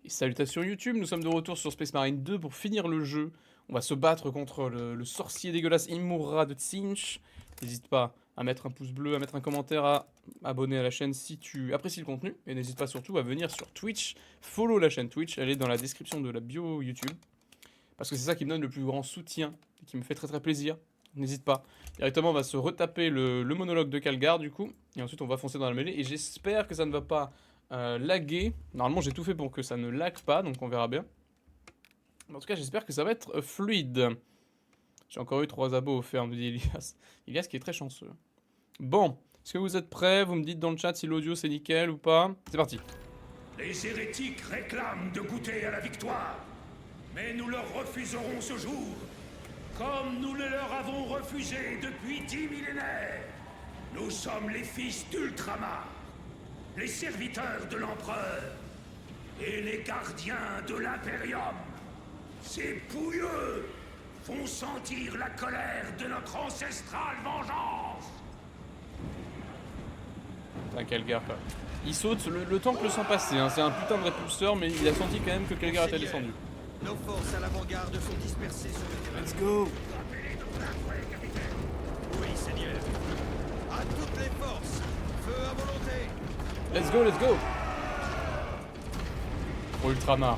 Et salutations YouTube, nous sommes de retour sur Space Marine 2 pour finir le jeu. On va se battre contre le sorcier dégueulasse Imura de Tzeentch. N'hésite pas à mettre un pouce bleu, à mettre un commentaire, à abonner à la chaîne si tu apprécies le contenu. Et n'hésite pas surtout à venir sur Twitch, follow la chaîne Twitch, elle est dans la description de la bio YouTube. Parce que c'est ça qui me donne le plus grand soutien, et qui me fait très plaisir. N'hésite pas. Directement, on va se retaper le monologue de Calgar du coup. Et ensuite, on va foncer dans la mêlée. Et j'espère que ça ne va pas laguer. Normalement, j'ai tout fait pour que ça ne lag pas, donc on verra bien. Mais en tout cas, j'espère que ça va être fluide. J'ai encore eu 3 abos offerts, me dit Elias. Elias qui est très chanceux. Bon, est-ce que vous êtes prêts? Vous me dites dans le chat si l'audio c'est nickel ou pas. C'est parti. Les hérétiques réclament de goûter à la victoire. Mais nous leur refuserons ce jour, comme nous le leur avons refusé depuis 10 millénaires. Nous sommes les fils d'Ultramar, les serviteurs de l'Empereur et les gardiens de l'Imperium. Ces pouilleux font sentir la colère de notre ancestrale vengeance. Putain, Calgar quoi. Il saute le temps que le sang passait, hein. C'est un putain de répulseur, mais il a senti quand même que Calgar était descendu. Nos forces à l'avant-garde sont dispersées sur le terrain. Let's go. Oui, Seigneur. À toutes les forces, feu à volonté. Let's go, let's go. Pour Ultramar.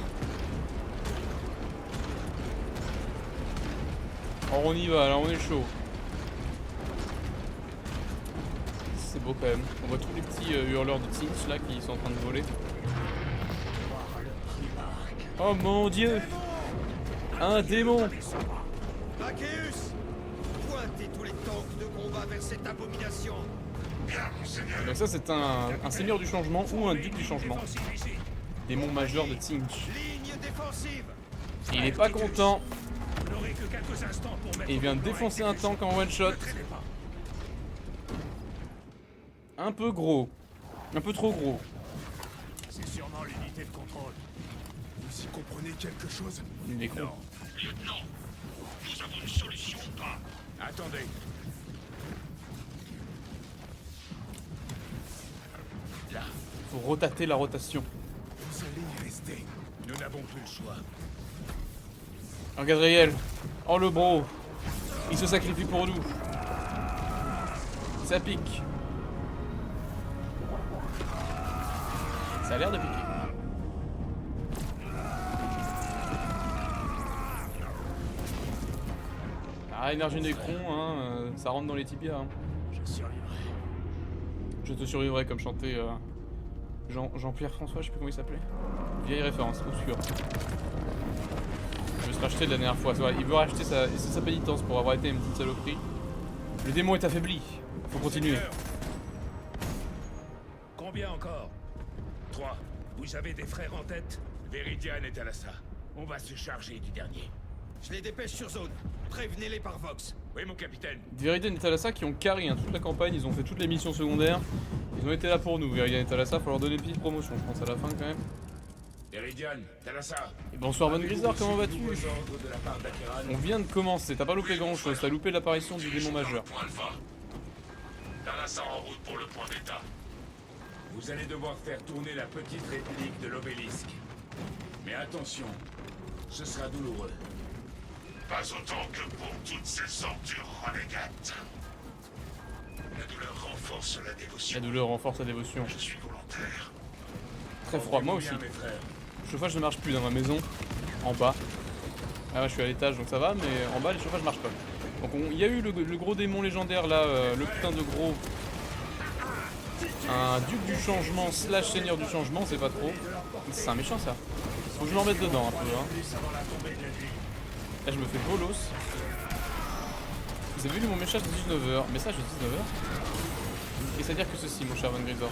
Alors on y va, là on est chaud. C'est beau quand même. On voit tous les petits hurleurs de Tzeentch là qui sont en train de voler. Oh mon dieu! Un démon! Maceus, pointez tous les tanks de combat vers cette abomination. Donc ça c'est un seigneur du changement ou un duc du changement. Démon majeur de Tzeentch. Ligne défensive. Et il est pas content. Vous n'aurez que quelques instants pour mettre Et il vient de défoncer un tank en one shot. Un peu gros. Un peu trop gros. C'est sûrement l'unité de contrôle. Vous y comprenez quelque chose? Il est con. Lieutenant, nous avons une solution ou pas? Attendez. Là, Faut rotater la rotation. Vous allez y rester. nous n'avons plus le choix. Oh Gadriel. Oh le bro. Il se sacrifie pour nous. Ça pique. Ça a l'air de piquer. Ah, énergie Nécron, hein, ça rentre dans les tibias. Hein. Je survivrai. Je te survivrai comme chantait Jean-Pierre François, je sais plus comment il s'appelait. Vieille référence, obscure. Je vais se racheter de la dernière fois. Vrai, il veut racheter sa pénitence pour avoir été une petite saloperie. Le démon est affaibli. Faut continuer. Seigneur. Combien encore? 3. Vous avez des frères en tête? Véridian est à l'assa. On va se charger du dernier. Je les dépêche sur zone. Prévenez-les par Vox. Oui, mon capitaine. Veridian et Thalassa qui ont carry hein, toute la campagne, ils ont fait toutes les missions secondaires. Ils ont été là pour nous, Veridian et Thalassa, faut leur donner une petite promotion, je pense à la fin quand même. Véridian, Talassa. Et bonsoir Van Grisor, comment vas-tu? Ordre de la part d'Akeran. On vient de commencer, t'as pas loupé grand chose, t'as loupé l'apparition du démon majeur. Point Alpha. Talassa en route pour le point d'état. Vous allez devoir faire tourner la petite réplique de l'obélisque. Mais attention, ce sera douloureux. Pas autant que pour toutes ces ordures renégates. La douleur renforce la La dévotion. douleur renforce la dévotion. Je suis volontaire. Très froid, moi aussi. Bien, mes frères. Le chauffage ne marche plus dans ma maison, en bas. Ah ouais, je suis à l'étage donc ça va, mais en bas le chauffage marche pas. Donc il y a eu le gros démon légendaire là, le putain de gros... Un duc du changement slash seigneur du changement, c'est pas trop. C'est un méchant ça. Faut que je m'en mette dedans un peu hein. Là je me fais bolos. Vous avez vu mon message de 19h. Message de 19h. Et ça veut dire que ceci mon cher Van Grisor.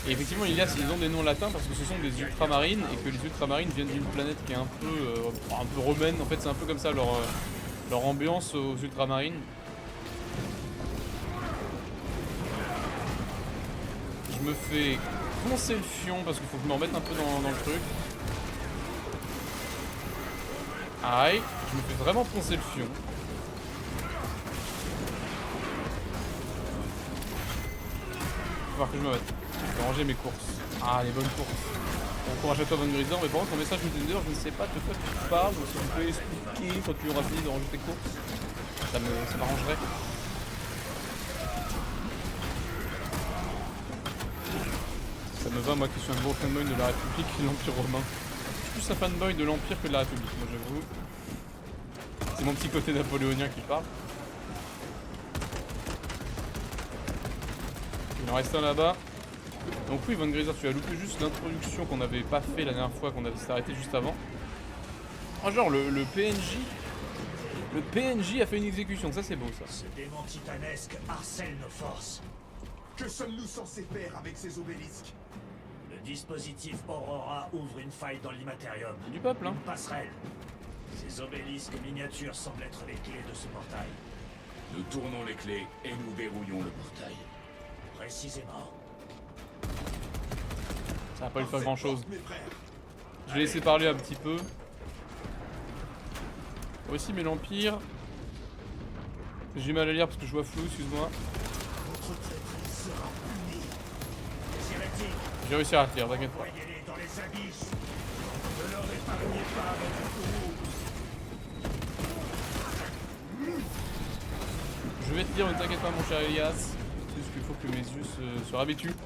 Et effectivement ils ont des noms latins parce que ce sont des ultramarines et que les ultramarines viennent d'une planète qui est un peu romaine. En fait c'est un peu comme ça leur ambiance aux ultramarines. Je me fais poncer le fion parce qu'il faut que je me remette un peu dans le truc. Aïe, je me fais vraiment poncer le fion. falloir que je me mette. Je vais ranger mes courses. Ah, les bonnes courses. Bon courage à toi, Von Grisor, mais par contre, ton message Nintendo, je ne sais pas de quoi tu parles, ou si tu peux expliquer quand tu auras fini de ranger tes courses. Ça m'arrangerait. Ça me va, moi qui suis un gros fanboy de la République et de l'Empire romain. Je suis plus un fanboy de l'Empire que de la République, moi j'avoue. C'est mon petit côté napoléonien qui parle. Il en reste un là-bas. Donc oui, Von Grisor, tu as loupé juste l'introduction qu'on n'avait pas fait la dernière fois, qu'on avait arrêté juste avant. Oh genre le PNJ. Le PNJ a fait une exécution, ça c'est beau ça. Ce démon titanesque harcèle nos forces. Que sommes-nous censés faire avec ces obélisques? Le dispositif Aurora ouvre une faille dans l'immatérium. Du peuple, hein. Une passerelle. Ces obélisques miniatures semblent être les clés de ce portail. Nous tournons les clés et nous verrouillons le portail. Précisément. Ça va pas lui faire grand chose. Mes frères. Je vais laisser parler un petit peu. Aussi, mais l'Empire. J'ai du mal à lire parce que je vois flou, excuse-moi. Votre traîtrise sera punie. Les hérétiques, J'ai réussi à lire, t'inquiète pas. envoyez-les dans les abysses. Ne leur épargnez pas votre tour. Je vais te dire, ne t'inquiète pas, mon cher Elias. C'est juste qu'il faut que mes yeux se réhabituent.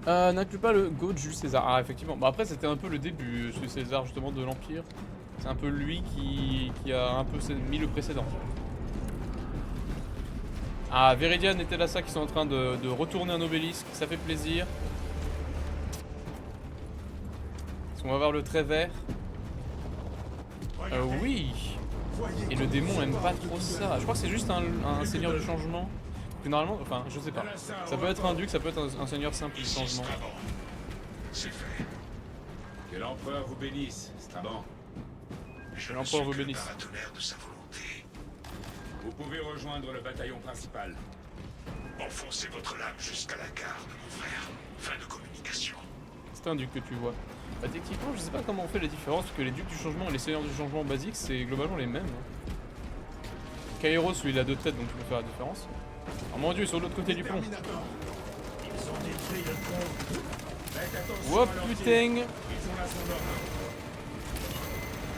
N'inclut pas le go de Jules César. Ah, effectivement. Bah, après, c'était un peu le début, Jules César, justement, de l'Empire. C'est un peu lui qui a un peu mis le précédent. Ah, Viridian et Télassa qui sont en train de retourner un obélisque. Ça fait plaisir. Est-ce qu'on va voir le trait vert? Oui. Et le démon aime pas trop ça. Je crois que c'est juste un seigneur du changement. Que normalement, enfin, je sais pas. Ça peut être un duc, ça peut être un seigneur simple du changement. C'est fait. Que l'empereur vous bénisse, Straban. Je Que ne l'empereur suis vous que le bénisse. paratonnerre de sa volonté. Vous pouvez rejoindre le bataillon principal. Enfoncez votre lame jusqu'à la garde, mon frère. Fin de communication. C'est un duc que tu vois. Bah, techniquement, je sais pas comment on fait la différence, parce que les ducs du changement et les seigneurs du changement basiques, c'est globalement les mêmes. Hein. Kairos, lui, il a deux têtes, donc tu peux faire la différence. Oh mon dieu, ils sont de l'autre côté du pont. Terminator. Ils ont détruit le pont. Faites attention Wop, à leur tir. putain. Ils ont la son ordre.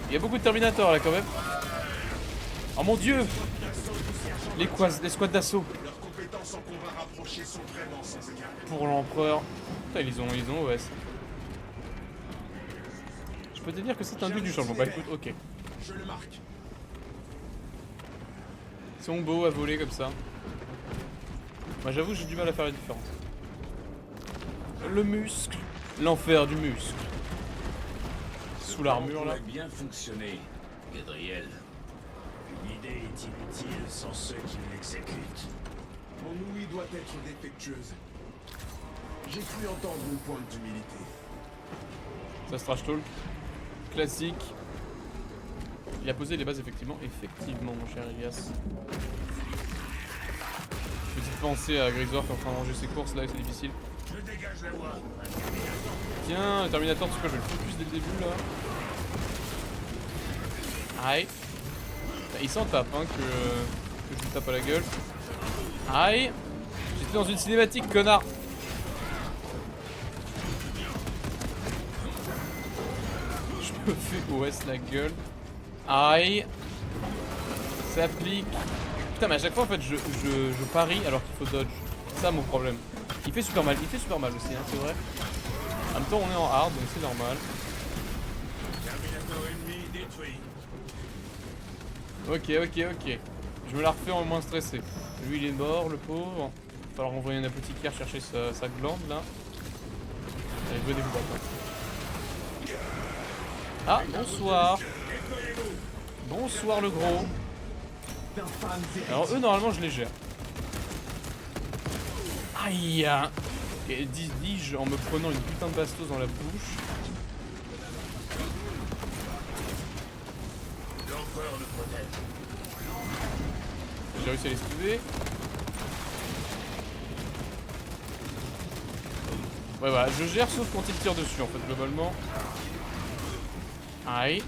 Il y a beaucoup de Terminators là quand même. Oh mon dieu. Les squads d'assaut. Leurs compétences en combat rapprochés sont vraiment sans égal. Pour l'empereur. Putain, ils ont OS. Je peux te dire que c'est un duc du changement. Bah écoute, ok. Je le marque. Ils sont beaux à voler comme ça. Moi j'avoue, j'ai du mal à faire la différence. Le muscle. L'enfer du muscle. Sous l'armure là. Ça pourrait bien fonctionner, Gadriel. Une idée est inutile sans ceux qui l'exécutent. Mon ouïe doit être défectueuse. J'ai cru entendre une pointe d'humilité. Ça se trash talk. Classique. Il a posé les bases effectivement. Effectivement, mon cher Elias. Petite pensée à Grisor qui est en train de ranger ses courses là et c'est difficile. Je dégage la voie. Tiens, le Terminator, tu sais quoi, je vais le focus dès le début là. Aïe. Il s'en tape hein que je lui tape à la gueule. Aïe. J'étais dans une cinématique, connard. Je me fais OS la gueule. Aïe. Ça applique. Putain mais à chaque fois en fait je parie alors qu'il faut dodge. C'est ça mon problème. Il fait super mal aussi hein, c'est vrai. En même temps on est en hard donc c'est normal. Terminator ennemi détruit. Ok. Je me la refais en moins stressé. Lui il est mort le pauvre. Il va falloir envoyer un apothicaire chercher sa glande là. Allez venez vous battre. Ah bonsoir. Bonsoir le gros. Alors eux normalement je les gère. Aïe. Et dis-je en me prenant une putain de bastos dans la bouche. L'empereur le protège. J'ai réussi à l'esquiver. Ouais voilà, je gère sauf quand il tire dessus en fait globalement. Aïe.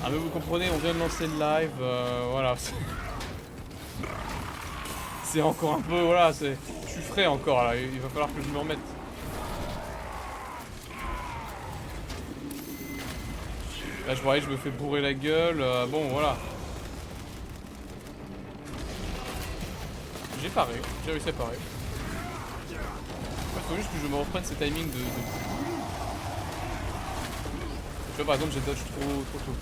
Ah mais vous comprenez, on vient de lancer le live, voilà. c'est encore un peu, voilà, je suis frais encore là, il va falloir que je me remette. Là je vois, je me fais bourrer la gueule, bon voilà. J'ai paré, j'ai réussi à parer. Il faut juste que je me reprenne ces timings de... Tu vois par exemple j'ai dodge trop tôt.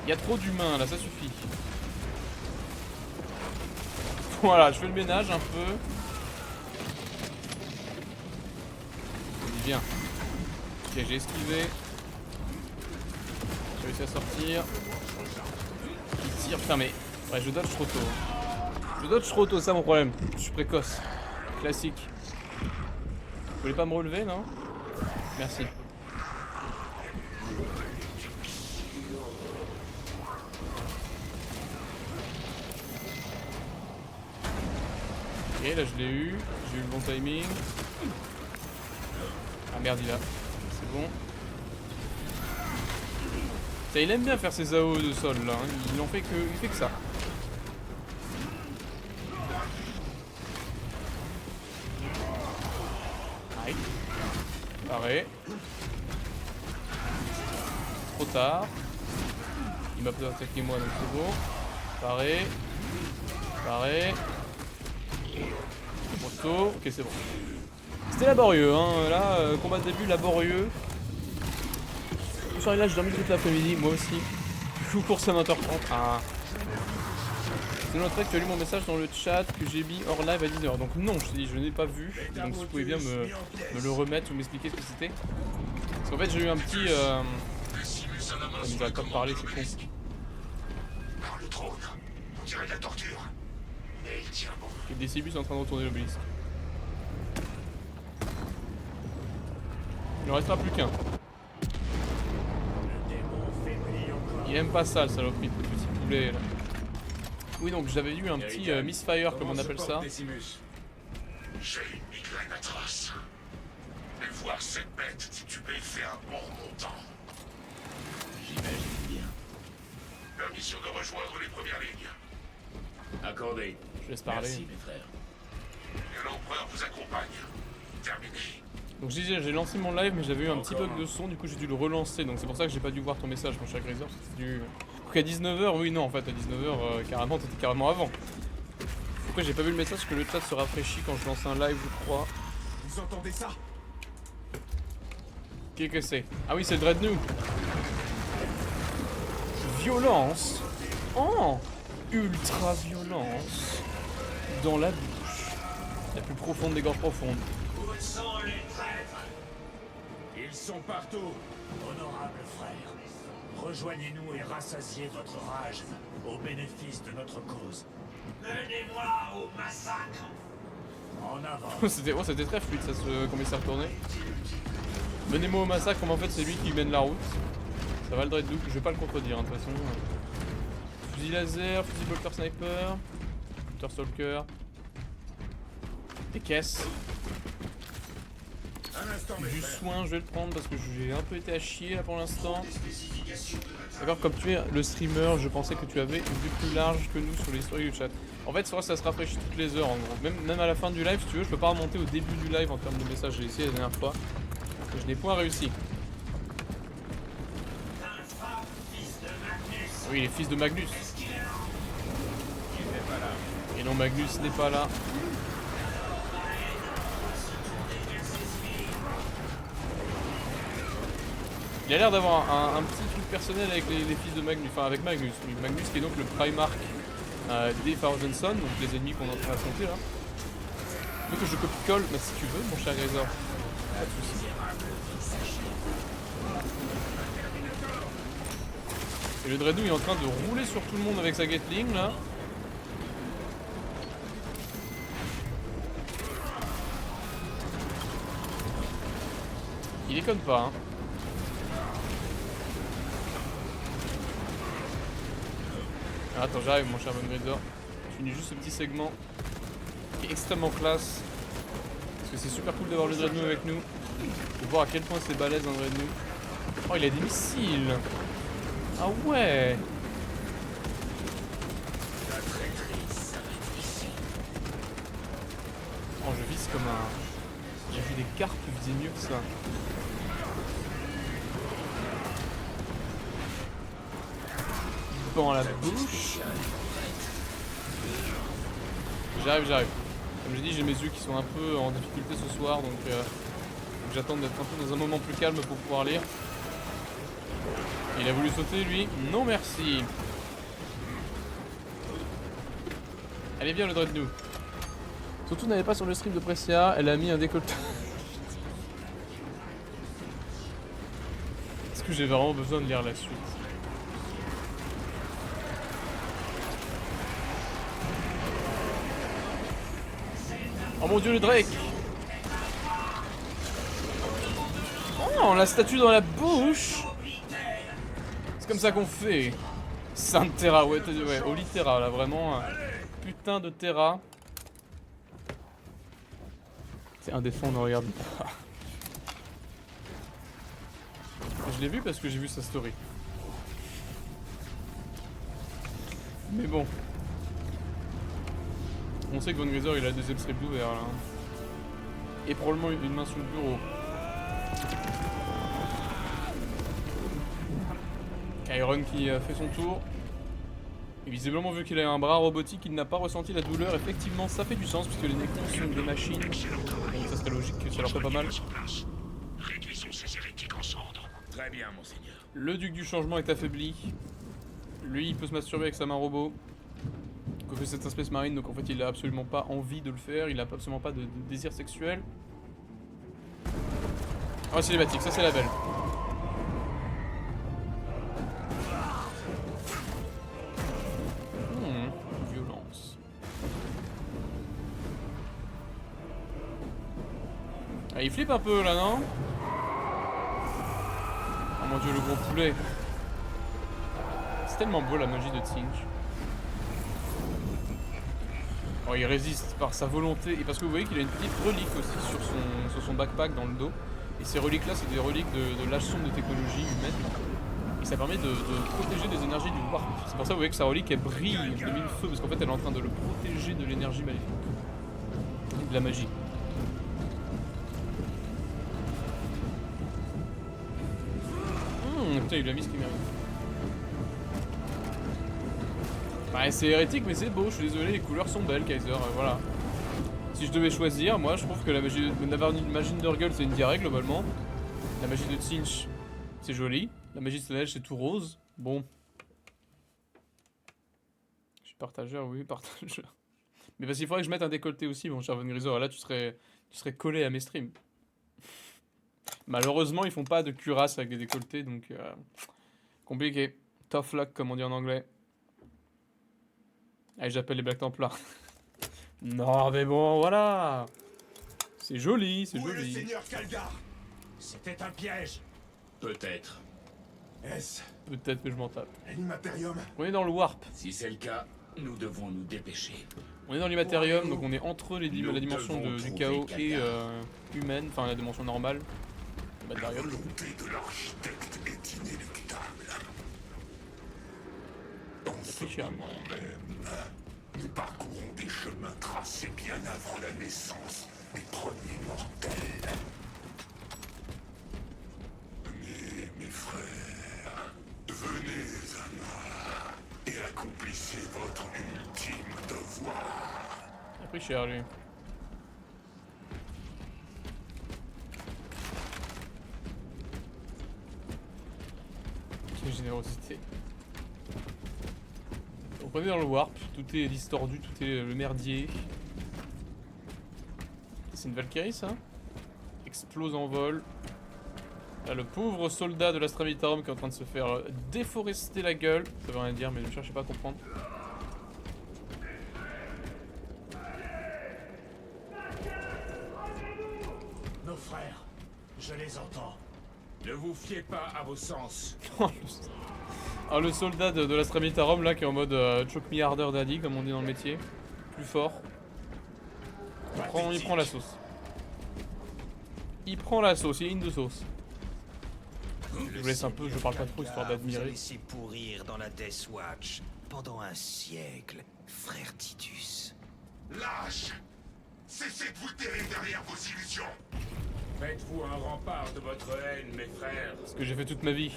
Il y a trop d'humains là, ça suffit. Voilà, je fais le ménage un peu. Il vient. Ok, j'ai esquivé. J'ai réussi à sortir. Il tire, putain mais... Ouais, je dodge trop tôt. Je dodge trop tôt, ça mon problème. Je suis précoce. Classique. Vous voulez pas me relever, non? Merci. Ok, là je l'ai eu. J'ai eu le bon timing. Ah merde, il a. C'est bon. Ça, il aime bien faire ses AO de sol là. Hein. Il fait que ça. Aïe. Pareil. Trop tard. Il m'a pas attaqué moi donc c'est bon. Pareil. Pareil. Moto. Ok, c'est bon. C'était laborieux, hein. Là, combat de début laborieux. Là, j'ai dormi toute l'après-midi, moi aussi. Je suis course à 20h30. Ah. C'est notre que tu as lu mon message dans le chat que j'ai mis hors live à 10h. Donc non, je te dis, je n'ai pas vu. Donc si vous pouvez bien me le remettre ou m'expliquer ce que c'était. Parce qu'en fait, j'ai eu un petit... Ça nous arrête pas de parler, c'est con. Dans le trône, on dirait de la torture. Mais il tient bon. Et Décibus est en train de retourner l'obélisque. Il ne restera plus qu'un. Il aime pas ça, le saloperie, le petit poulet là. Oui, donc j'avais eu un petit misfire, comme on appelle ça. J'ai une migraine atroce. Et voir cette bête titubée fait un bon montant. J'imagine bien. Permission de rejoindre les premières lignes. Accordé. Je laisse parler. Merci, mes frères. Que l'empereur vous accompagne. Terminé. Donc j'ai lancé mon live mais j'avais eu un petit bug de son, du coup j'ai dû le relancer, donc c'est pour ça que j'ai pas dû voir ton message mon cher Grisor. Donc à 19h, oui non en fait à 19h carrément t'étais carrément avant. Pourquoi j'ai pas vu le message que le chat se rafraîchit quand je lance un live je crois. Vous entendez ça? Qu'est-ce que c'est? Ah oui c'est le Dread New. Violence. Oh, ultra violence. Dans la bouche. La plus profonde des gorges profondes. Où sont les traîtres? Ils sont partout. Honorables frères, rejoignez-nous et rassasiez votre rage au bénéfice de notre cause. Menez-moi au massacre. En avant. C'était très fluide ça comment il s'est retourné. Menez-moi au massacre, mais en fait c'est lui qui mène la route. Ça va le Dread Duke, je vais pas le contredire hein, de toute façon. Fusil laser, fusil bolter sniper, Hunter Stalker. Des caisses. Du soin, je vais le prendre parce que j'ai un peu été à chier là pour l'instant. D'accord, comme tu es le streamer, je pensais que tu avais une vue plus large que nous sur les stories du chat. En fait, c'est vrai que ça se rafraîchit toutes les heures en gros. Même à la fin du live, si tu veux, je peux pas remonter au début du live en termes de messages. J'ai essayé la dernière fois. Et je n'ai point réussi. Oui, les fils de Magnus. Et non, Magnus n'est pas là. Il a l'air d'avoir un petit truc personnel avec les fils de Magnus, enfin avec Magnus. Oui, Magnus qui est donc le Primarch des Thousand Sons, donc les ennemis qu'on est en train d'affronter là. Tu veux que je copie-colle? Bah si tu veux, mon cher Grisor. Pas de soucis. Et le Dreadnought est en train de rouler sur tout le monde avec sa Gatling là. Il déconne pas hein. Ah, attends, j'arrive mon cher Von Grisor. Je finis juste ce petit segment qui est extrêmement classe. Parce que c'est super cool d'avoir le Dreadnought avec nous. De voir à quel point c'est balèze un Dreadnought. Oh, il a des missiles. Ah ouais. je vise comme un... J'ai vu des carpes qui faisaient mieux que ça. Dans la bouche. J'arrive. Comme j'ai dit, j'ai mes yeux qui sont un peu en difficulté ce soir, donc j'attends d'être un peu dans un moment plus calme pour pouvoir lire. Il a voulu sauter, lui. Non, merci. Allez, viens, le Dreadnought. Surtout, n'allez pas sur le stream de Pressia, elle a mis un décolleté. Est-ce que j'ai vraiment besoin de lire la suite? Oh mon dieu, le Drake! Oh, la statue dans la bouche! C'est comme ça qu'on fait. Sainte Terra, ouais, Holy Terra, là, vraiment. Putain de Terra. C'est un des fonds, ne regarde pas. Je l'ai vu parce que j'ai vu sa story. Mais bon. On sait que Von Greiser il a la deuxième strip d'ouvert là. Et probablement une main sous le bureau. Chiron qui fait son tour. Et visiblement vu qu'il a un bras robotique, il n'a pas ressenti la douleur. Effectivement ça fait du sens puisque les Necrons sont des machines. Donc ça serait logique que ça leur fait pas mal. Réduisons ces hérétiques en cendres. Très bien, monseigneur. Le duc du changement est affaibli. Lui il peut se masturber avec sa main robot. Que c'est un Space Marine, donc en fait il a absolument pas envie de le faire, il a absolument pas de désir sexuel. Oh cinématique, ça c'est la belle. Violence. Ah il flippe un peu là non? Oh mon dieu le gros poulet. C'est tellement beau la magie de Tsinch. Oh, il résiste par sa volonté et parce que vous voyez qu'il a une petite relique aussi sur son backpack dans le dos. Et ces reliques là c'est des reliques de l'âge sombre de technologie humaine. Et ça permet de protéger des énergies du warp. C'est pour ça que vous voyez que sa relique elle brille, elle a mis le feu parce qu'en fait elle est en train de le protéger de l'énergie maléfique. Et de la magie. Putain il lui a mis ce qu'il mérite. Ouais, c'est hérétique mais c'est beau, je suis désolé, les couleurs sont belles Kaiser, voilà. Si je devais choisir, moi je trouve que la magie de Nurgle c'est une diarrhée globalement. La magie de Tsinch c'est joli. La magie de Stonehenge c'est tout rose. Bon. Je suis partageur, oui, partageur. Mais parce qu'il faudrait que je mette un décolleté aussi, mon cher Von Greiser, là tu serais collé à mes streams. Malheureusement ils font pas de cuirasse avec des décolletés donc compliqué. Tough luck comme on dit en anglais. Allez, j'appelle les Black Templars. Non, mais bon, voilà. C'est joli, c'est Où est le joli. seigneur Kalgar? C'était un piège. Peut-être. Est-ce Peut-être que je m'en tape. l'Immaterium? On est dans le Warp. Si c'est le cas, nous devons nous dépêcher. On est dans l'Immaterium, donc on est entre la dimension devons du trouver chaos et Kalgar. humaine, enfin la dimension normale. L'Immaterium. volonté de l'architecte est inéluctable. Dans ce fait chier. moment même, nous parcourons des chemins tracés bien avant la naissance des premiers mortels. Venez, mes frères, venez à moi et accomplissez votre ultime devoir. Il a pris cher lui. Quelle générosité. Donc on est dans le warp, tout est distordu, tout est le merdier. C'est une Valkyrie ça? Explose en vol. Là le pauvre soldat de l'Astramitarum qui est en train de se faire déforester la gueule. Ça veut rien dire mais ne cherchez pas à comprendre. Nos frères, je les entends. Ne vous fiez pas à vos sens. Ah, le soldat de l'Astramitarum là qui est en mode choke me harder daddy comme on dit dans le métier. Plus fort. Il prend la sauce. Il prend la sauce, il est in de sauce. Je vous laisse un peu, je parle pas trop histoire d'admirer. Vous a laissé pourrir dans la Death Watch pendant un siècle, frère Titus. Lâche! Cessez de vous terrer derrière vos illusions. Faites-vous un rempart de votre haine, mes frères. Ce que j'ai fait toute ma vie.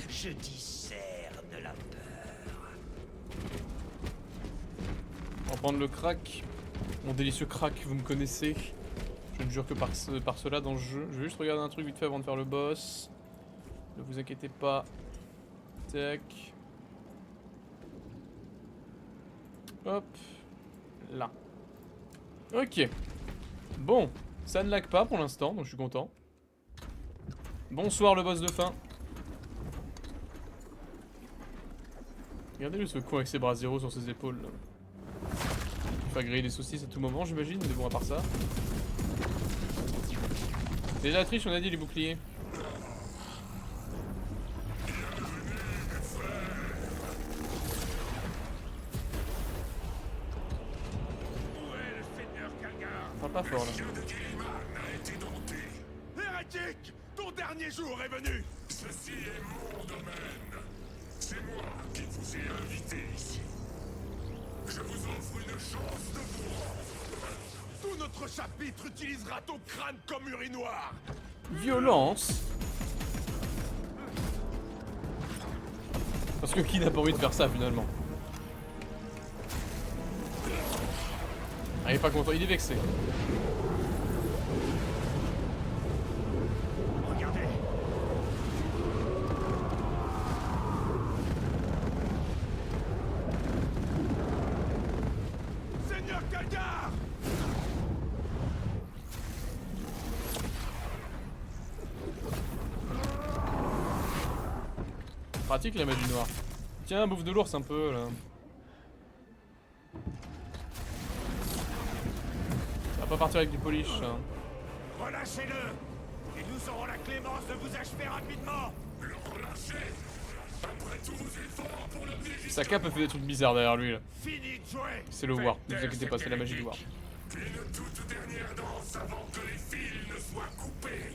Je discerne la peur. On va prendre le crack. Mon délicieux crack, vous me connaissez. Je ne jure que par cela dans le jeu. Je vais juste regarder un truc vite fait avant de faire le boss. Ne vous inquiétez pas. Tac. Hop. Là. Ok. Bon. Ça ne lag pas pour l'instant, donc je suis content. Bonsoir le boss de fin. Regardez-le ce con avec ses bras zéro sur ses épaules. Là. Il va griller des saucisses à tout moment, j'imagine, mais bon, à part ça. Déjà la triche, on a dit les boucliers. Parle pas fort là. Hérétique! Ton dernier jour est venu! Ceci est mon domaine. C'est moi qui vous ai invité ici. Je vous offre une chance de vous rendre. Tout notre chapitre utilisera ton crâne comme urinoir! Violence. Parce que qui n'a pas envie de faire ça finalement? Ah, il est pas content, il est vexé. Regardez! Seigneur Kalgar! Pratique la magie noire. Tiens, bouffe de l'ours un peu là. Ça va pas partir avec du polish ça. Relâchez-le! Et nous aurons la clémence de vous achever rapidement! Le relâcher. Après tous vos efforts pour l'amener jusqu'à Sa cape fait des trucs bizarres derrière lui là. Fini de jouer! C'est le War, ne vous inquiétez pas, c'est la magie du War. une toute dernière danse avant que les fils ne soient coupés.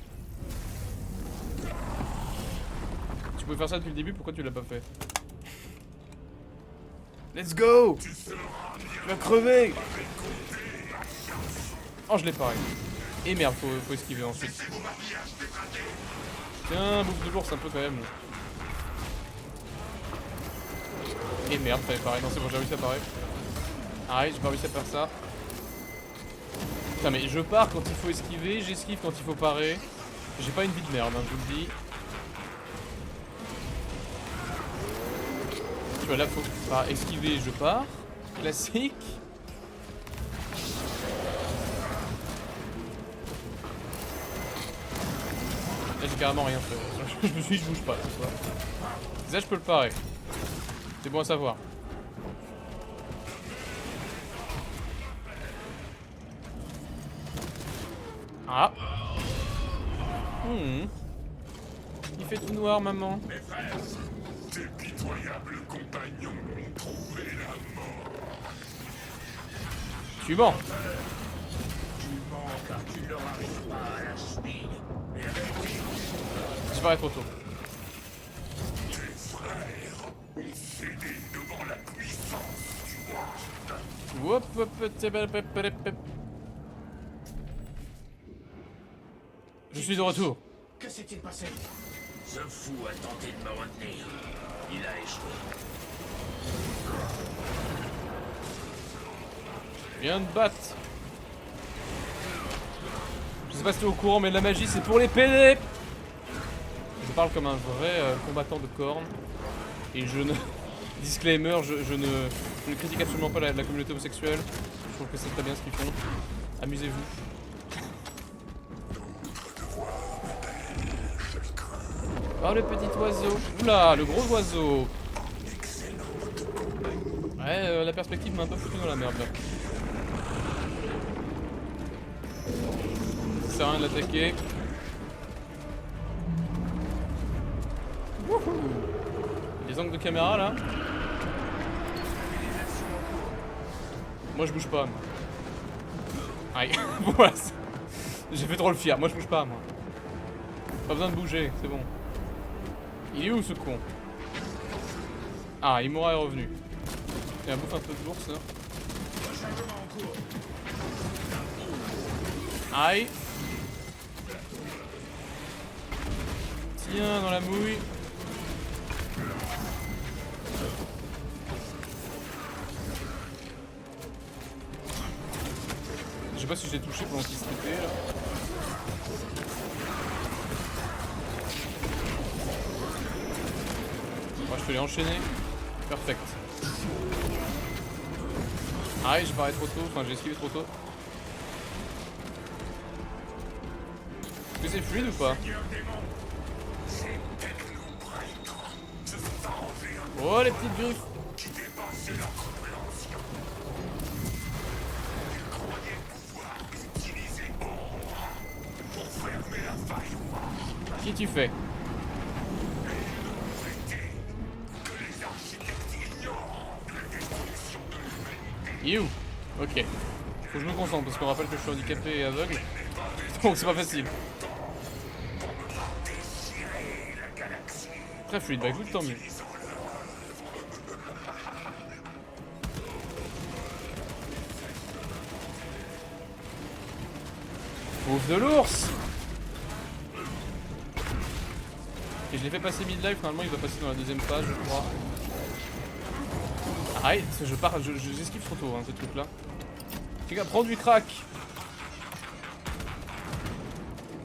Tu pouvais faire ça depuis le début, pourquoi tu l'as pas fait? Let's go! Tu seras Tu vas crever! Oh, je l'ai pareil. Et merde, faut esquiver ensuite. Tiens, bouffe de l'ours un peu quand même. Et merde, fallait pareil. Non, c'est bon, j'ai réussi à parer. Arrête, j'ai pas réussi à faire ça. Putain, mais je pars quand il faut esquiver, j'esquive quand il faut parer. J'ai pas une vie de merde, hein, je vous le dis. Tu vois, là, faut pas esquiver, je pars. Classique. Là, j'ai carrément rien fait. Je me suis dit, je bouge pas. Tu vois. Ça, je peux le parer. C'est bon à savoir. Ah. Il fait tout noir, maman. Mes frères, tes pitoyables compagnons ont trouvé la mort. Tu mens. Tu mens car tu leur arrives pas à la cheville. J'ai pas trop tôt. Tes frères ont cédé devant la puissance du Ward. Hop, hop, hop. Je suis de retour. Que s'est-il passé? Ce fou a tenté de me retenir. Il a échoué. Viens de battre. Je sais pas si t'es au courant, mais la magie c'est pour les PD. Je parle comme un vrai combattant de cornes. Et je ne... Disclaimer, je ne critique absolument pas la communauté homosexuelle. Je trouve que c'est très bien ce qu'ils font. Amusez-vous. Oh le petit oiseau. Oula, le gros oiseau. Ouais, la perspective m'a un peu foutu dans la merde là. Ça sert à rien de l'attaquer. Wouhou. Les angles de caméra là. Moi je bouge pas. Moi. Aïe, voilà. J'ai fait trop le fier. Moi je bouge pas moi. Pas besoin de bouger, c'est bon. Il est où ce con? Ah, Imura est revenu. Il a bouffé un peu de l'ours là. Aïe. Tiens, dans la mouille. Je sais pas si je l'ai touché pendant qu'il se traitait là. Moi je te l'ai enchaîné. Perfect. Aïe, j'ai barré trop tôt, enfin j'ai esquivé trop tôt. Est-ce que c'est fluide ou pas? Oh les petites griffes! Qui tu fais? You. Ok. Faut que je me concentre parce qu'on rappelle que je suis handicapé et aveugle. Donc c'est pas facile. Très fluide, bah écoute, tant mieux. Ouf de l'ours! Et je l'ai fait passer mid-life, normalement il va passer dans la deuxième phase, je crois. Arrête, j'esquive trop tôt, hein, ces trucs là. Les gars, prends du crack!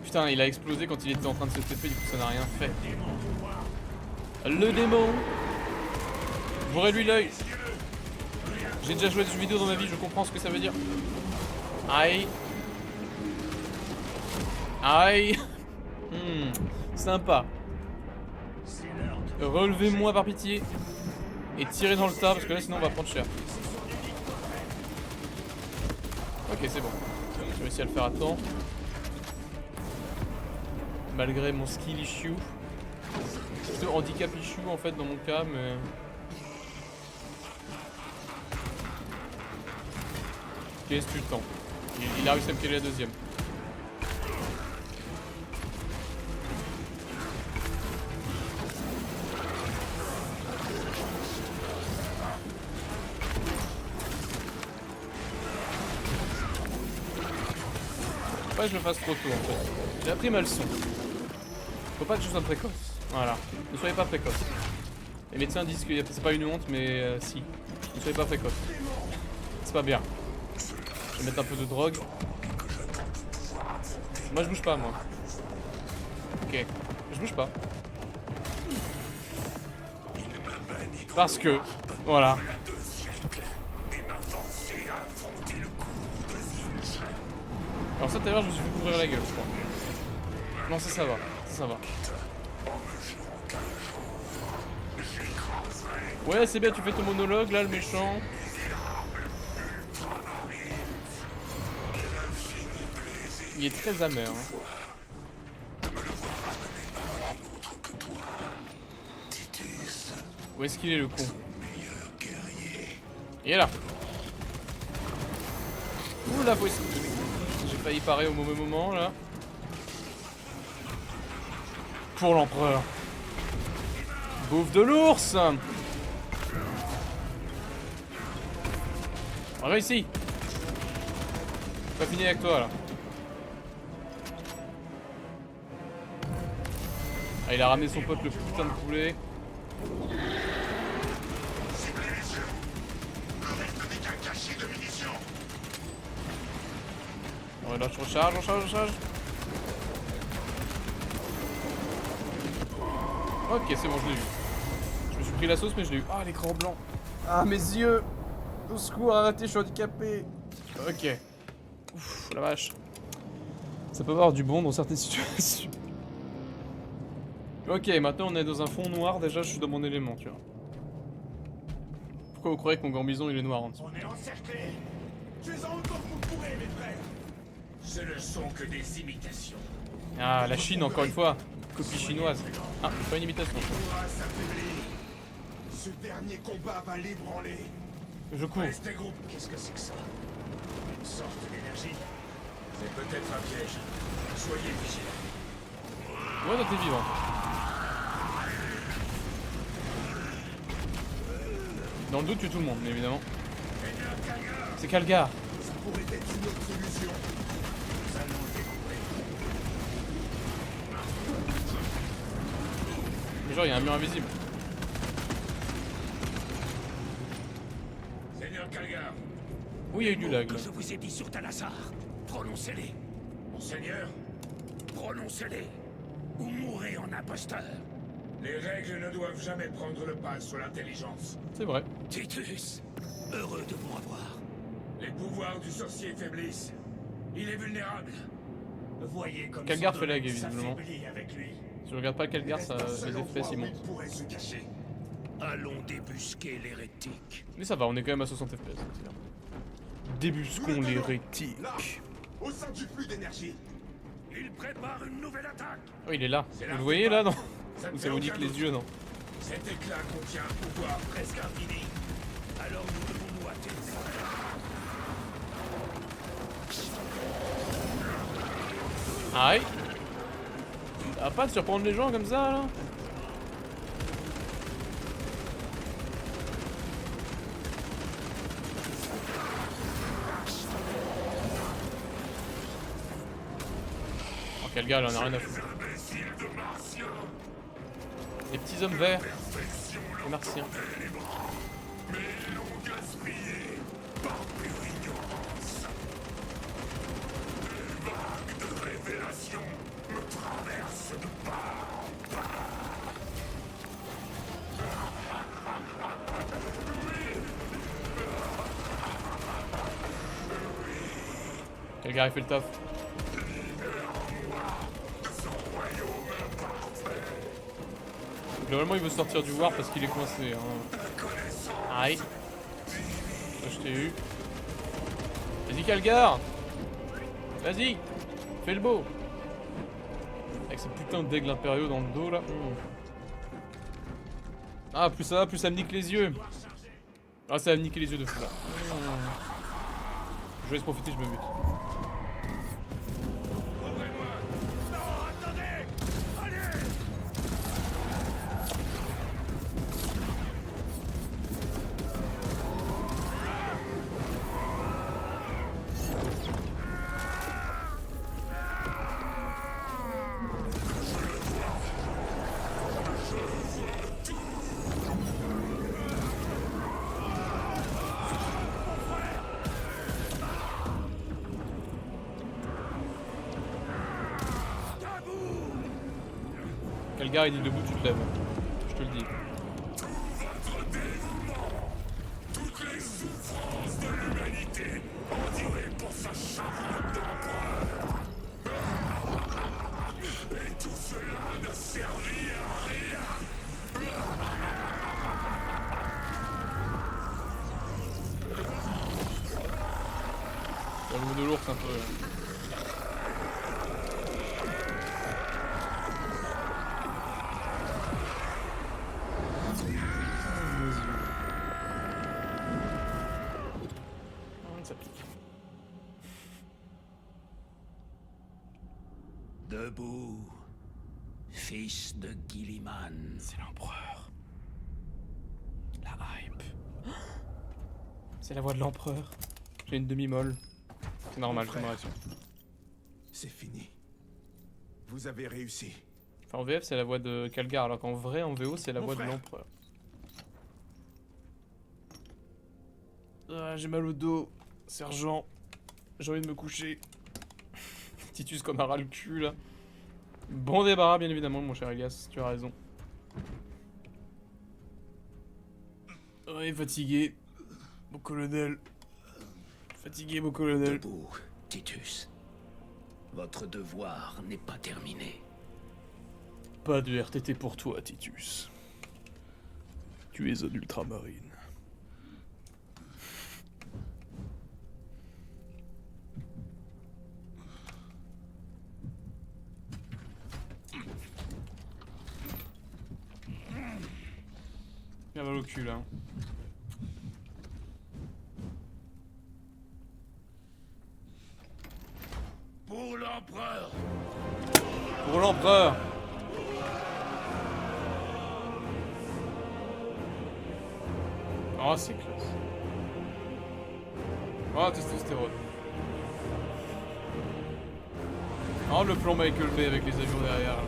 Putain, il a explosé quand il était en train de se TP, du coup ça n'a rien fait. Le démon! Bourrez-lui l'œil! J'ai déjà joué à des jeux vidéo dans ma vie, je comprends ce que ça veut dire. Aïe! Aïe! Sympa. Relevez-moi par pitié. Et tirez dans le tas parce que là sinon on va prendre cher. Ok, c'est bon. J'ai réussi à le faire à temps. Malgré mon skill issue. Plutôt handicap issue en fait dans mon cas, mais... Qu'est-ce que tu le temps? Il a réussi à me killer la deuxième. Faut pas que je le fasse trop tôt en fait. J'ai appris ma leçon. Faut pas que je sois précoce. Voilà. Ne soyez pas précoce. Les médecins disent que c'est pas une honte, mais si. Ne soyez pas précoce. C'est pas bien. Je vais mettre un peu de drogue. Moi je bouge pas moi. Ok. Je bouge pas. Parce que. Voilà. Alors ça tout à l'heure je me suis fait couvrir la gueule je crois. Non ça va. Ça va. Ouais c'est bien, tu fais ton monologue là le méchant. Il est très amer hein. Où est-ce qu'il est le con? Il est là. Ouh là faut essayer. J'ai failli parer au mauvais moment là. Pour l'empereur. Bouffe de l'ours. On réussit. Pas fini avec toi là. Ah, il a ramené son pote le putain de poulet. Ouais, là je recharge. Ok, c'est bon, je l'ai eu. Je me suis pris la sauce, mais je l'ai eu. Ah, l'écran blanc. Ah, mes yeux. Au secours, arrêtez, je suis handicapé. Ok. Ouf, la vache. Ça peut avoir du bon dans certaines situations. Ok, maintenant on est dans un fond noir. Déjà, je suis dans mon élément, tu vois. Pourquoi vous croyez que mon gambison il est noir en dessous? On est encerclés. Tu es en encore pour pourrir, mes frères. Ce ne sont que des imitations. Ah, la Chine, encore une fois. Copie chinoise. Ah, pas une imitation. Ce dernier combat va l'ébranler. Je cours. Restez groupe. Qu'est-ce que c'est que ça? Une sorte d'énergie. C'est peut-être un piège. Soyez vigilants. Ouais, toi t'es vivant. Dans le doute, tue tout le monde, mais évidemment. C'est Calgar. Ça pourrait être une autre solution. Nous allons le découvrir. Mais genre, il y a un mur invisible. Seigneur Calgar, Oui, il y a eu du lag Que là. je vous ai dit sur Talassar, prononcez-les. Monseigneur, Prononcez-les. Ou mourrez en imposteur. les règles ne doivent jamais prendre le pas sur l'intelligence. C'est vrai. Titus, heureux de vous revoir. Les pouvoirs du sorcier faiblissent. Il est vulnérable. Voyez comme Calgar son fait lag, domaine visiblement. s'affaiblit avec lui. Si je regarde pas Calgar, ça, Reste un seul les FPS ils endroit où montent. il pourrait se cacher. Allons débusquer l'hérétique. Mais ça va, on est quand même à 60 FPS. c'est bien. Débusquons l'hérétique. Là, au sein du flux d'énergie. Il prépare une nouvelle attaque. Oh, il est là. C'est Vous le voyez là, non? Ça ne Ou fait ça vous aucun nique les doute. yeux, non? Cet éclat contient un pouvoir presque infini. Alors nous devons nous hâter. Aïe! Ça va pas de surprendre les gens comme ça là? Oh, quel gars, là, on a rien à foutre. Les petits hommes verts. Les martiens. Quel gars il fait le taf. Globalement il veut sortir du war parce qu'il est coincé. Hein. Aïe. Ça, je t'ai eu. Vas-y Calgar. Vas-y. Fais le beau. Avec ce putain d'aigle impériaux dans le dos là. Ah plus ça va, plus ça me nique les yeux. Ah ça va me niquer les yeux de fou là. Je vais laisse profiter, je me bute. Quel gars il dit debout, tu te lèves. Je te le dis. Ça vaut de l'ours un peu. Ça pique. Debout, fils de Gilliman. C'est l'empereur. La hype. C'est la voix de l'empereur. J'ai une demi-molle. C'est normal comme réaction. C'est fini. Vous avez réussi. Enfin en VF c'est la voix de Calgar alors qu'en vrai en VO c'est la Mon voix de frère. l'empereur. Ah, j'ai mal au dos. Sergent. J'ai envie de me coucher. Titus comme un ras le cul là. Bon débarras bien évidemment mon cher Elias, tu as raison. Ouais, fatigué. Mon colonel. Fatigué mon colonel. Debout, Titus. Votre devoir n'est pas terminé. Pas de RTT pour toi Titus. Tu es un ultramarine. Bien mal au cul là. Pour l'empereur. Pour l'empereur. Oh c'est classe. Ah, testostérone. Oh, le plan Michael Bay avec les avions derrière.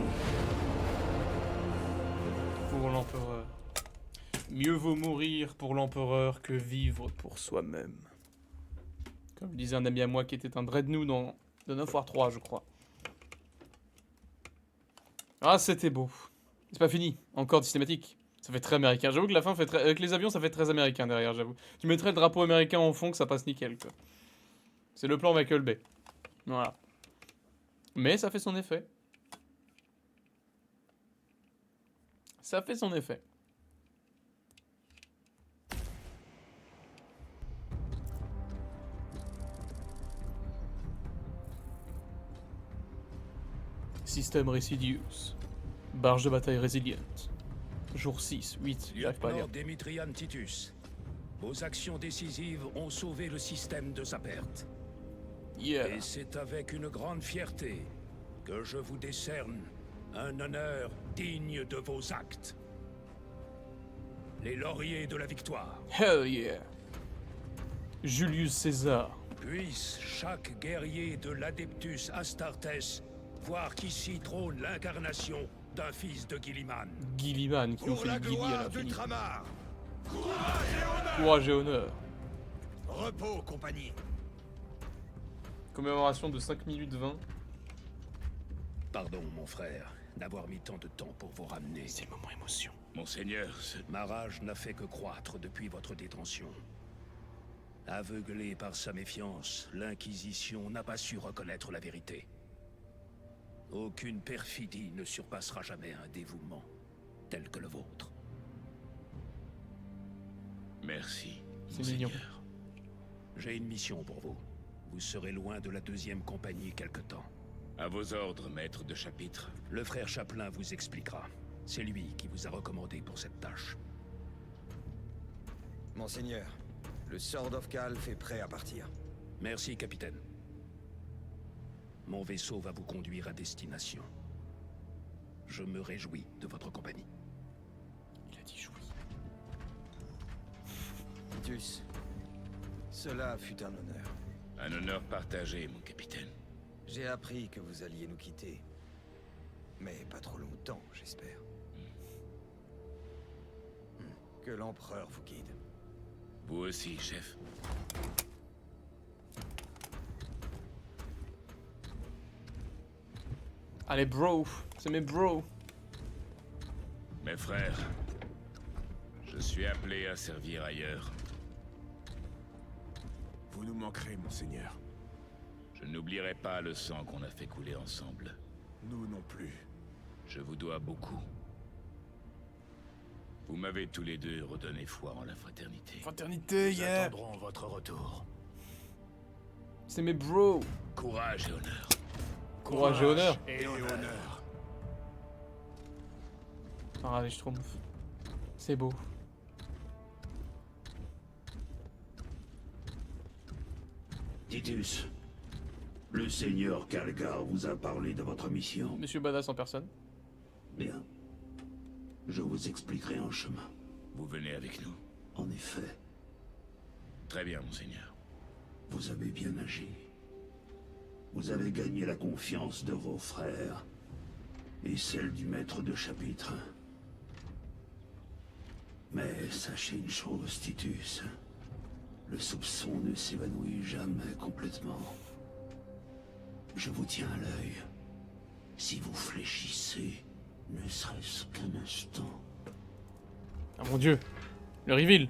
Pour l'empereur. Mieux vaut mourir pour l'empereur que vivre pour soi-même. Comme disait un ami à moi qui était un Dreadnought dans de 9 War 3, je crois. Ah, c'était beau. C'est pas fini. Encore des cinématiques. Ça fait très américain. J'avoue que la fin fait très... Avec les avions, ça fait très américain derrière, j'avoue. Tu mettrais le drapeau américain en fond que ça passe nickel, quoi. C'est le plan Michael Bay. Voilà. Mais ça fait son effet. Ça fait son effet. Système Residius. Barge de bataille résiliente. Jour 6, 8, j'arrive pas à lire. Lieutenant Démétrian Titus, vos actions décisives ont sauvé le système de sa perte. Yeah. Et c'est avec une grande fierté que je vous décerne un honneur digne de vos actes. Les lauriers de la victoire. Hell yeah. Julius César. Puisse chaque guerrier de l'Adeptus Astartes voir qu'ici trône l'incarnation d'un fils de Guilliman. Guilliman qui ont Pour fait la le Guilly à gloire l'infini. d'Ultramar. Courage et honneur. Repos, compagnie. Commémoration de 5 minutes 20. Pardon, mon frère, d'avoir mis tant de temps pour vous ramener. C'est le moment émotion. Monseigneur, ma rage n'a fait que croître depuis votre détention. Aveuglé par sa méfiance, l'Inquisition n'a pas su reconnaître la vérité. Aucune perfidie ne surpassera jamais un dévouement tel que le vôtre. Merci, C'est mignon. Monseigneur. J'ai une mission pour vous. Vous serez loin de la 2e compagnie quelque temps. À vos ordres, maître de chapitre. Le frère Chaplain vous expliquera. C'est lui qui vous a recommandé pour cette tâche. Monseigneur, le Sword of Calf est prêt à partir. Merci, capitaine. Mon vaisseau va vous conduire à destination. Je me réjouis de votre compagnie. Il a dit jouis. Titus, cela fut un honneur. Un honneur partagé, mon capitaine. J'ai appris que vous alliez nous quitter. Mais pas trop longtemps, j'espère. Que l'empereur vous guide. Vous aussi, chef. Allez, bro. C'est mes bros. Mes frères, je suis appelé à servir ailleurs. Vous nous manquerez, monseigneur. Je n'oublierai pas le sang qu'on a fait couler ensemble. Nous non plus. Je vous dois beaucoup. Vous m'avez tous les deux redonné foi en la fraternité. Fraternité, Nous yeah. attendrons votre retour. C'est mes bros. Courage et honneur. Courage et honneur. Et honneur. Ah, allez, je trompe. C'est beau. Titus, le seigneur Calgar vous a parlé de votre mission. Monsieur Badass en personne. Bien. Je vous expliquerai en chemin. Vous venez avec nous. En effet, Très bien, monseigneur. vous avez bien agi. Vous avez gagné la confiance de vos frères et celle du maître de chapitre. Mais sachez une chose, Titus. Le soupçon ne s'évanouit jamais complètement. Je vous tiens à l'œil. Si vous fléchissez, ne serait-ce qu'un instant, Ah mon dieu. Le reveal.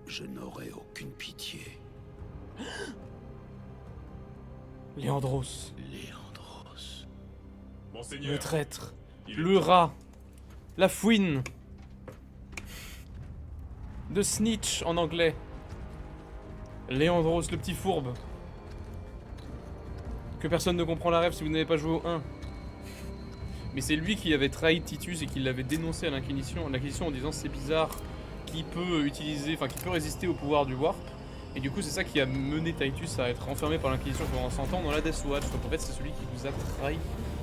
je n'aurai aucune pitié. Léandros. Léandros. Le traître. Le rat. La fouine. De snitch en anglais. Léandros, le petit fourbe. Que personne ne comprend la rêve si vous n'avez pas joué au 1. Mais c'est lui qui avait trahi Titus et qui l'avait dénoncé à l'Inquisition en disant c'est bizarre, qui peut utiliser, enfin qui peut résister au pouvoir du Warp. Et du coup c'est ça qui a mené Titus à être enfermé par l'Inquisition pendant 100 ans dans la Death Watch. Donc en fait c'est celui qui nous a trahi,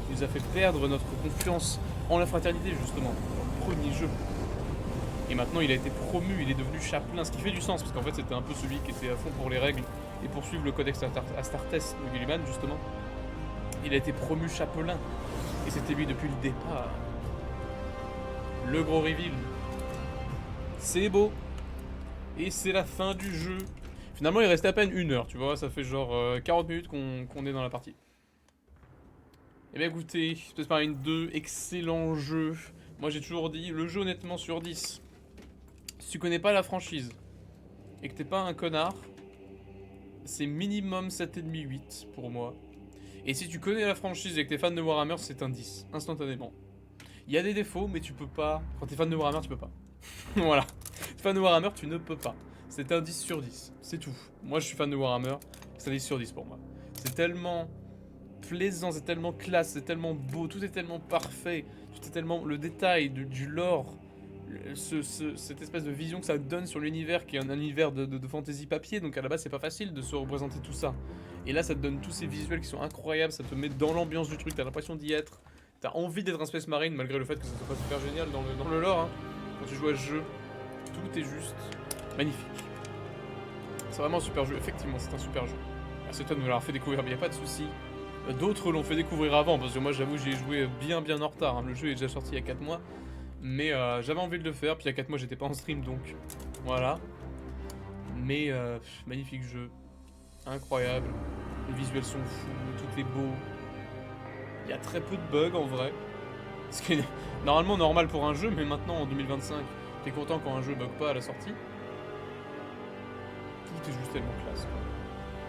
qui nous a fait perdre notre confiance en la fraternité justement, dans le premier jeu. Et maintenant il a été promu, il est devenu chapelain, ce qui fait du sens, parce qu'en fait c'était un peu celui qui était à fond pour les règles et pour suivre le codex Astartes de Guilliman justement. Il a été promu chapelain, et c'était lui depuis le départ. Le gros reveal. C'est beau. Et c'est la fin du jeu. Finalement il restait à peine 1 heure, tu vois, ça fait genre 40 minutes qu'on est dans la partie. Eh bien écoutez, Space Marine 2, excellent jeu. Moi j'ai toujours dit, le jeu honnêtement sur 10. Si tu connais pas la franchise et que t'es pas un connard, c'est minimum 7,5-8 pour moi. Et si tu connais la franchise et que t'es fan de Warhammer, c'est un 10, instantanément. Il y a des défauts, mais tu peux pas. Quand t'es fan de Warhammer, tu peux pas. Voilà. T'es fan de Warhammer, tu ne peux pas. C'est un 10 sur 10, c'est tout. Moi je suis fan de Warhammer, c'est un 10 sur 10 pour moi. C'est tellement plaisant, c'est tellement classe, c'est tellement beau, tout est tellement parfait, tout est tellement... Le détail du lore, cette espèce de vision que ça donne sur l'univers, qui est un univers de fantasy papier, donc à la base c'est pas facile de se représenter tout ça. Et là ça te donne tous ces visuels qui sont incroyables, ça te met dans l'ambiance du truc, t'as l'impression d'y être, t'as envie d'être un Space Marine malgré le fait que ça soit pas super génial dans le lore, hein. Quand tu joues à ce jeu, tout est juste magnifique. C'est vraiment un super jeu, effectivement c'est un super jeu. C'est toi de nous l'avoir fait découvrir, mais y a pas de souci. D'autres l'ont fait découvrir avant, parce que moi j'avoue j'ai joué bien en retard, hein. Le jeu est déjà sorti il y a 4 mois. Mais j'avais envie de le faire, puis il y a 4 mois j'étais pas en stream donc voilà. Mais magnifique jeu, incroyable, les visuels sont fous, tout est beau. Il y a très peu de bugs en vrai. Ce qui est normalement normal pour un jeu, mais maintenant en 2025, t'es content quand un jeu bug pas à la sortie. Tout est juste tellement classe quoi.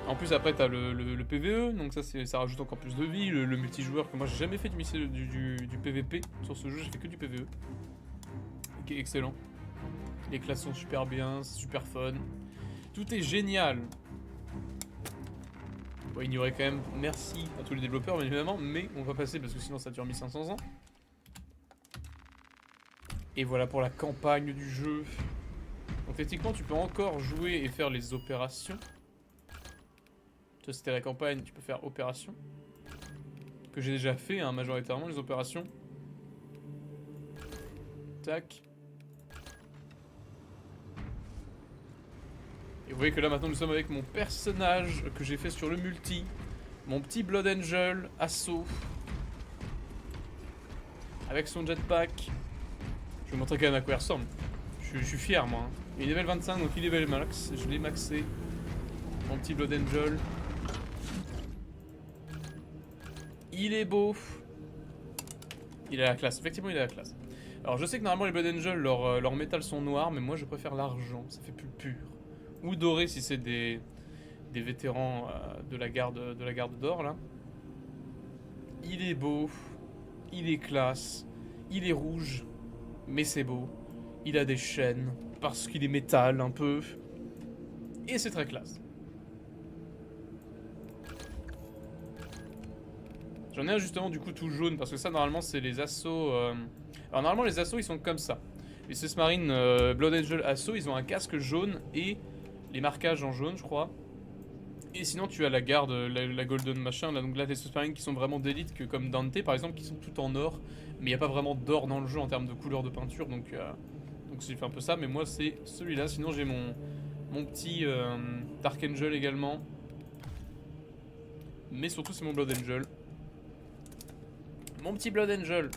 En plus après t'as le PVE, donc ça rajoute encore plus de vie, le multijoueur que moi j'ai jamais fait du PVP sur ce jeu, j'ai fait que du PVE. Qui est excellent. Les classes sont super bien, c'est super fun. Tout est génial. Bon, il y aurait quand même merci à tous les développeurs bien évidemment, mais on va passer parce que sinon ça dure 1500 ans. Et voilà pour la campagne du jeu. Donc techniquement tu peux encore jouer et faire les opérations. Ça c'était la campagne, tu peux faire opération. Que j'ai déjà fait hein, majoritairement les opérations. Tac. Et vous voyez que là maintenant nous sommes avec mon personnage que j'ai fait sur le multi. Mon petit Blood Angel, assaut. Avec son jetpack. Je vais vous montrer quand même à quoi il ressemble. Je suis fier moi. Hein. Il est level 25 donc il est level max. Je l'ai maxé. Mon petit Blood Angel. Il est beau. Il a la classe. Effectivement il a la classe. Alors je sais que normalement les Blood Angel leurs métals sont noirs. Mais moi je préfère l'argent. Ça fait plus pur. Ou doré si c'est des vétérans de la garde d'or là. Il est beau. Il est classe. Il est rouge. Mais c'est beau. Il a des chaînes. Parce qu'il est métal un peu. Et c'est très classe. J'en ai un justement du coup tout jaune parce que ça normalement c'est les assauts. Alors normalement les assauts ils sont comme ça. Les Space Marine Blood Angel assaut ils ont un casque jaune et les marquages en jaune je crois. Et sinon tu as la garde, la golden machin là, donc là les Space Marine qui sont vraiment d'élite que comme Dante par exemple qui sont tout en or. Mais il n'y a pas vraiment d'or dans le jeu en termes de couleur de peinture donc c'est fait un peu ça. Mais moi c'est celui-là, sinon j'ai mon petit Dark Angel également. Mais surtout c'est mon Blood Angel. Mon petit Blood Angel.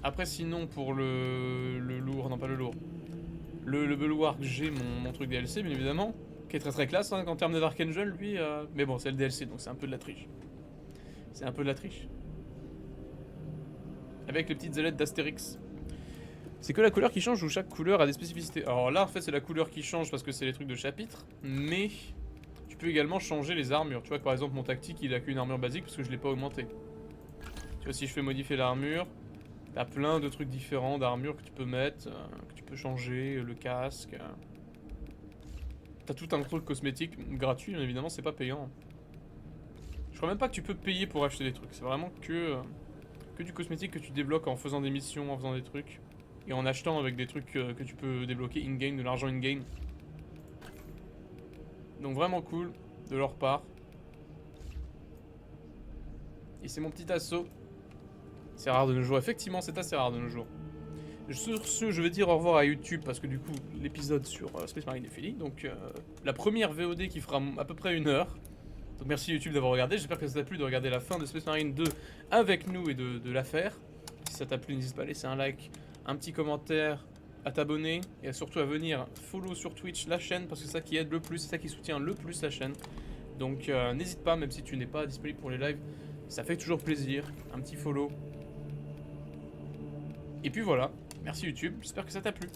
Après sinon pour le lourd, non pas le lourd. Le Bulwark j'ai mon truc DLC bien évidemment. Qui est très classe hein, en termes de Dark Angel lui. Mais bon c'est le DLC donc c'est un peu de la triche. C'est un peu de la triche. Avec les petites ailettes d'Astérix. C'est que la couleur qui change ou chaque couleur a des spécificités. Alors là en fait c'est la couleur qui change parce que c'est les trucs de chapitre. Mais tu peux également changer les armures. Tu vois que par exemple mon tactique il a qu'une armure basique parce que je l'ai pas augmenté. Tu vois si je fais modifier l'armure, t'as plein de trucs différents d'armure que tu peux mettre, que tu peux changer, le casque. T'as tout un truc cosmétique gratuit bien évidemment c'est pas payant. Je crois même pas que tu peux payer pour acheter des trucs. C'est vraiment que du cosmétique que tu débloques en faisant des missions, en faisant des trucs. Et en achetant avec des trucs que tu peux débloquer in-game, de l'argent in-game. Donc vraiment cool de leur part. Et c'est mon petit assaut. C'est rare de nos jours, effectivement c'est assez rare de nos jours. Sur ce, je vais dire au revoir à YouTube parce que du coup, l'épisode sur Space Marine est fini. Donc, la première VOD qui fera à peu près 1 heure. Donc, merci YouTube d'avoir regardé. J'espère que ça t'a plu de regarder la fin de Space Marine 2 avec nous et de la faire. Si ça t'a plu, n'hésite pas à laisser un like, un petit commentaire, à t'abonner et surtout à venir follow sur Twitch la chaîne parce que c'est ça qui aide le plus, c'est ça qui soutient le plus la chaîne. Donc, n'hésite pas, même si tu n'es pas disponible pour les lives, ça fait toujours plaisir. Un petit follow. Et puis voilà. Merci YouTube, j'espère que ça t'a plu.